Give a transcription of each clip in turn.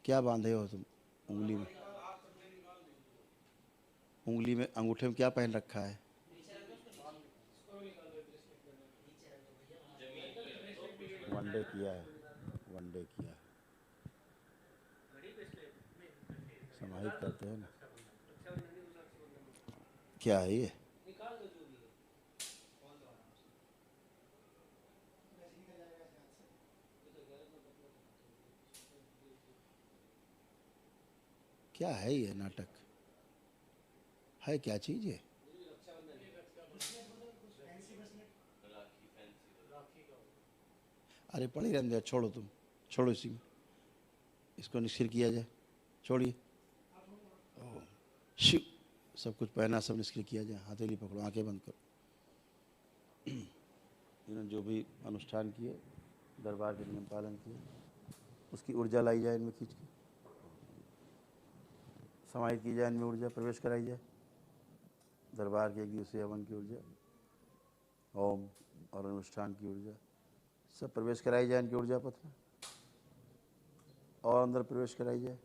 क्या बांधे हो तुम उंगली में? उंगली में अंगूठे में क्या पहन रखा है? वनडे किया है, वनडे किया है, समाहित करते हैं ना। क्या है ये? क्या है ये नाटक? है क्या चीज़ ये? अरे पढ़ी रहने दो, छोड़ो तुम, छोड़ो इसी में, इसको निष्क्रिय किया जाए, छोड़िए। ओम शिव, सब कुछ पहना, सब निष्क्रिय किया जाए। हथेली पकड़ो, आंखें बंद करो। इन्होंने जो भी अनुष्ठान किए, दरबार के नियम पालन किए, उसकी ऊर्जा लाई जाए इनमें खींच के, समाहित की जाए इनमें ऊर्जा, प्रवेश कराई जाए दरबार के एक दिवसीय हवन की ऊर्जा, ओम और अनुष्ठान की ऊर्जा, सब प्रवेश कराई जाए इनकी ऊर्जा पथ में, और अंदर प्रवेश कराई जाए।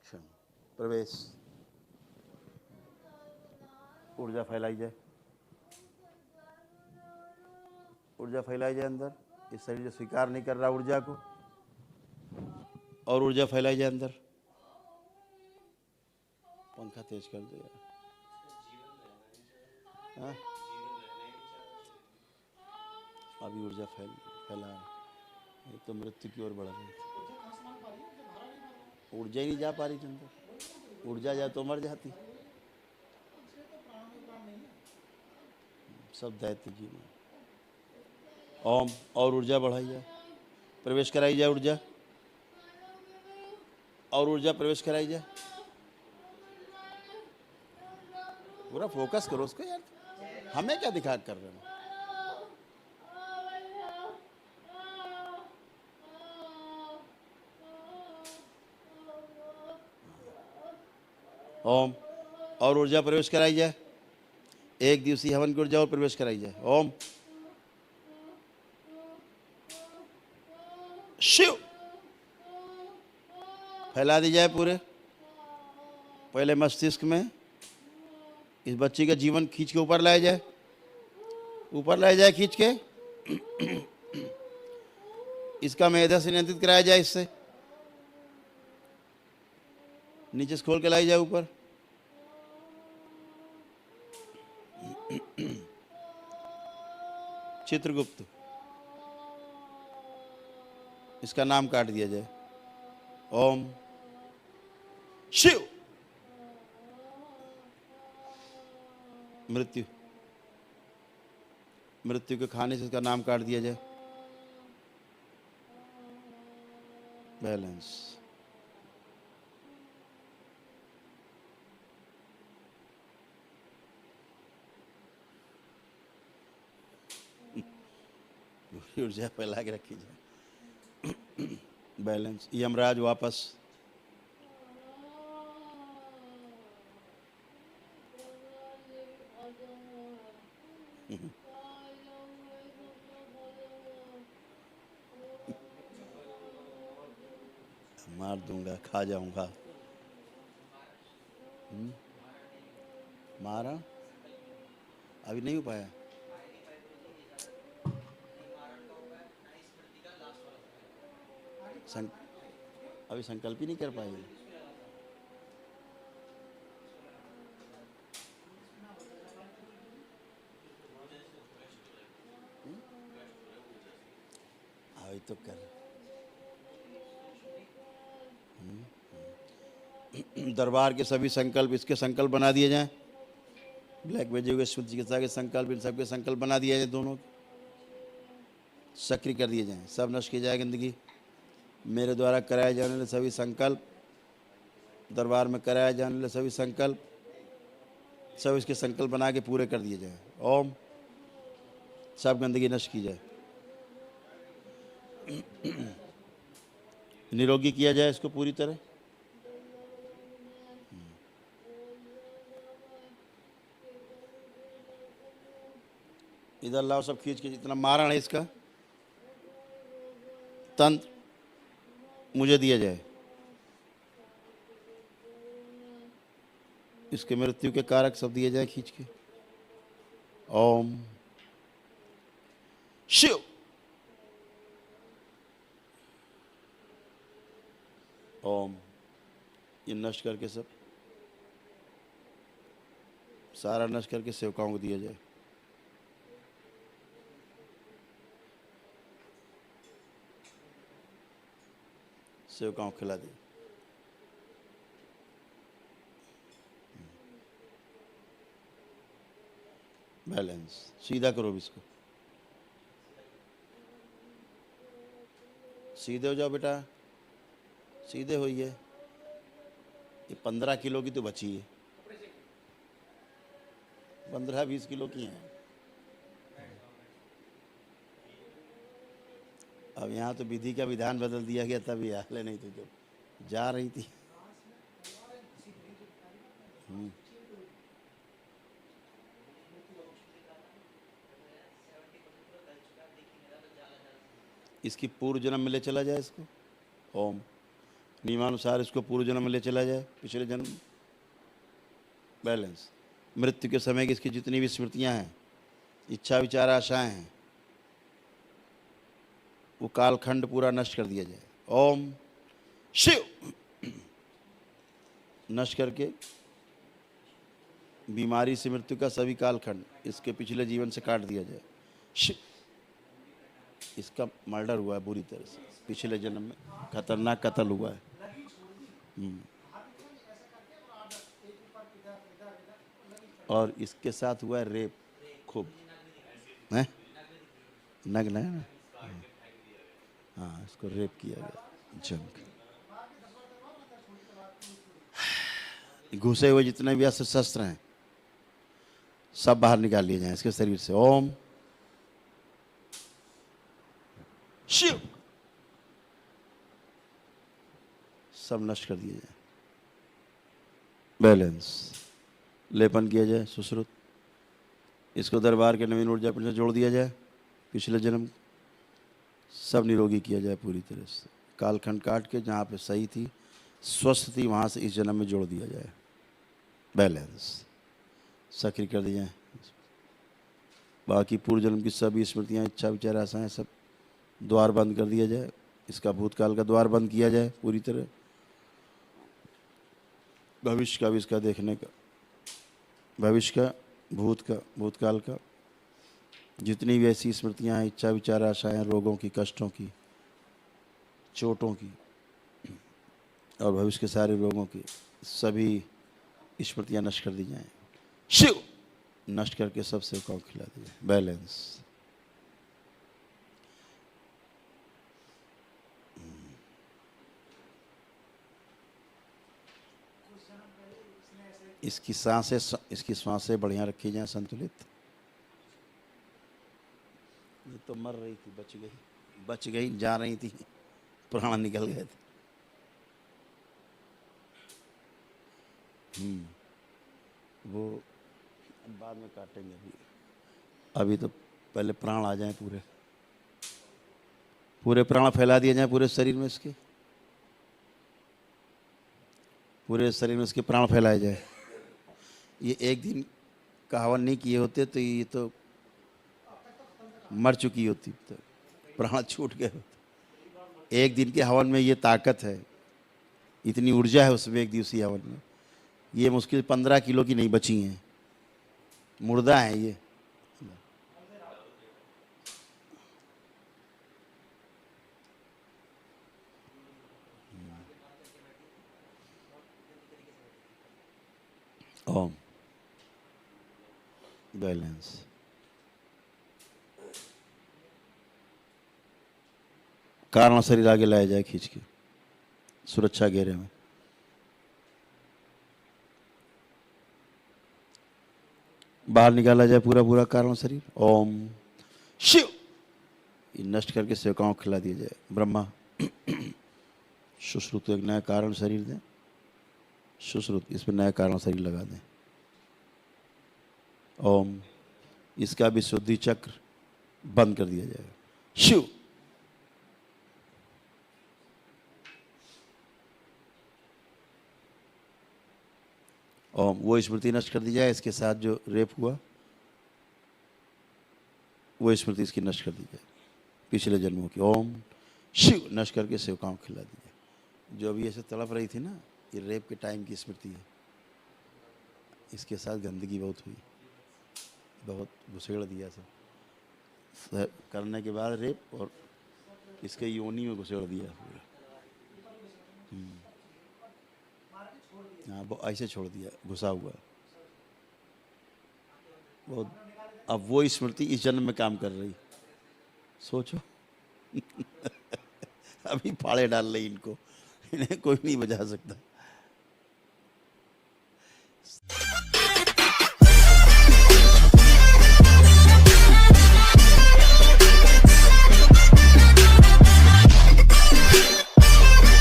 क्षण प्रवेश, ऊर्जा फैलाई जाए, ऊर्जा फैलाई जाए अंदर। इस शरीर जो स्वीकार नहीं कर रहा ऊर्जा को, और ऊर्जा फैलाई जाए अंदर। पंखा तेज कर दो यार। हाँ? अभी ऊर्जा फैला है, तो मृत्यु की ओर बढ़ रही है। ऊर्जा ही नहीं जा पा रही थी अंदर, ऊर्जा जाए तो मर जाती। सब दैत्य जी में। ओम और ऊर्जा बढ़ाई जाए, प्रवेश कराई जाए ऊर्जा, और ऊर्जा प्रवेश कराई जाए। पूरा फोकस करो उसको यार, हमें क्या दिखा कर रहे हो? ओम और ऊर्जा प्रवेश कराई जाए, एक दिवसीय हवन की ऊर्जा और प्रवेश कराई जाए। ओम शिव, फैला दी जाए पूरे, पहले मस्तिष्क में। इस बच्ची का जीवन खींच के ऊपर लाया जाए, ऊपर लाया जाए खींच के। इसका मेधा से नियंत्रित कराया जाए, इससे नीचे से खोल के लाई जाए ऊपर। चित्रगुप्त, इसका नाम काट दिया जाए। ओम शिव। मृत्यु, मृत्यु के खाने से इसका नाम काट दिया जाए। बैलेंस, ऊर्जा फैला के रखी जाए। बैलेंस, यमराज वापस। मार दूंगा, खा जाऊंगा। मारा अभी नहीं हो पाया। अभी संकल्प ही नहीं कर पाएगी। अभी तो कर। दरबार के सभी संकल्प इसके संकल्प बना दिए जाएं। ब्लैक वेज के शुद्ध चिकित्सा के संकल्प, इन सबके संकल्प बना दिए जाए, दोनों सक्रिय कर दिए जाएं। सब नष्ट की जाए गंदगी। मेरे द्वारा कराए जाने वाले सभी संकल्प, दरबार में कराए जाने वाले सभी संकल्प, सब इसके संकल्प बना के पूरे कर दिए जाएं। ओम, सब गंदगी नष्ट की जाए, निरोगी किया जाए इसको पूरी तरह। इधर लाओ सब खींच के, जितना मारण है इसका तंत्र मुझे दिया जाए। इसके मृत्यु के कारक सब दिए जाए खींच के। ओम शिव। ओम। ये नष्ट करके सब सारा नष्ट करके सेवकाओं को दिया जाए। सेवकाओं को खिला दे। बैलेंस सीधा करो भी इसको। सीधे हो जाओ बेटा, सीधे होइए। ये 15 किलो की तो बची है, 15-20 किलो की हैं। अब यहाँ तो विधि का विधान बदल दिया गया, तब ये हाल नहीं थी, तो जा रही थी। इसकी पूर्व जन्म में ले चला जाए इसको। ओम। नियमानुसार इसको पूर्व जन्म में ले चला जाए, पिछले जन्म। बैलेंस। मृत्यु के समय की इसकी जितनी भी स्मृतियां हैं, इच्छा विचार आशाएं हैं, वो कालखंड पूरा नष्ट कर दिया जाए। ओम शिव। नष्ट करके बीमारी से मृत्यु का सभी कालखंड इसके पिछले जीवन से काट दिया जाए। शिव। इसका मर्डर हुआ है बुरी तरह से, पिछले जन्म में खतरनाक कत्ल हुआ है। और इसके साथ हुआ है रेप खूब है, नग्न है ना। हाँ, इसको रेप किया गया जंग। घुसे हुए जितने भी अस्त्र शस्त्र हैं सब बाहर निकाल लिए जाएं इसके शरीर से। ओम शिव। सब नष्ट कर दिए जाए। बैलेंस। लेपन किया जाए सुश्रुत। इसको दरबार के नवीन ऊर्जा पिंड से जोड़ दिया जाए। पिछले जन्म सब निरोगी किया जाए पूरी तरह से। कालखंड काट के जहाँ पे सही थी, स्वस्थ थी, वहाँ से इस जन्म में जोड़ दिया जाए। बैलेंस। सक्रिय कर दिए जाए। बाकी पूर्व जन्म की सभी स्मृतियाँ, इच्छा विचार आशाएं सब द्वार बंद कर दिया जाए। इसका भूतकाल का द्वार बंद किया जाए पूरी तरह। भविष्य का भी इसका देखने का, भविष्य का, भूत का, भूतकाल का, जितनी भी ऐसी स्मृतियाँ हैं, इच्छा विचार आशाएं, रोगों की, कष्टों की, चोटों की और भविष्य के सारे रोगों की सभी स्मृतियाँ नष्ट कर दी जाएं। शिव। नष्ट करके सब सेवकाओं को खिला दिया। बैलेंस। इसकी सांसें बढ़िया रखी जाए, संतुलित। ये तो मर रही थी, बच गई, जा रही थी, प्राण निकल गए थे। वो बाद में काटेंगे, अभी तो पहले प्राण आ जाएं, पूरे प्राण फैला दिए जाएं पूरे शरीर में इसके, पूरे शरीर में इसके प्राण फैलाए जाए। ये एक दिन का हवन नहीं किए होते तो ये तो मर चुकी होती, तो प्राण छूट गए होते। एक दिन के हवन में ये ताकत है, इतनी ऊर्जा है उसमें एक दिवसीय हवन में। ये मुश्किल 15 किलो की नहीं बची हैं, मुर्दा हैं ये। ओम। बैलेंस। कारण शरीर आगे लाया जाए खींच के सुरक्षा घेरे में। बाहर निकाला जाए पूरा कारण शरीर। ओम शिव। ये नष्ट करके सेवकाओं को खिला दिया जाए। ब्रह्मा सुश्रुत एक नया कारण शरीर दें, सुश्रुत इस पर नया कारण शरीर लगा दें। ओम। इसका भी शुद्धि चक्र बंद कर दिया जाएगा। शिव ओम, वो स्मृति नष्ट कर दी जाए। इसके साथ जो रेप हुआ वो स्मृति इसकी नष्ट कर दी जाए, पिछले जन्मों की। ओम शिव नष्ट करके सेवकाओं को खिला दी जाए। जो अभी ऐसे तड़प रही थी ना, ये रेप के टाइम की स्मृति है। इसके साथ गंदगी बहुत हुई, बहुत घुसेड़ दिया सब करने के बाद रेप, और इसके योनि में घुसेड़ दिया पूरा। हाँ, वो ऐसे छोड़ दिया घुसा हुआ बहुत। अब वो स्मृति इस जन्म में काम कर रही, सोचो। अभी फाड़े डाल रही इनको, इन्हें कोई नहीं बचा सकता।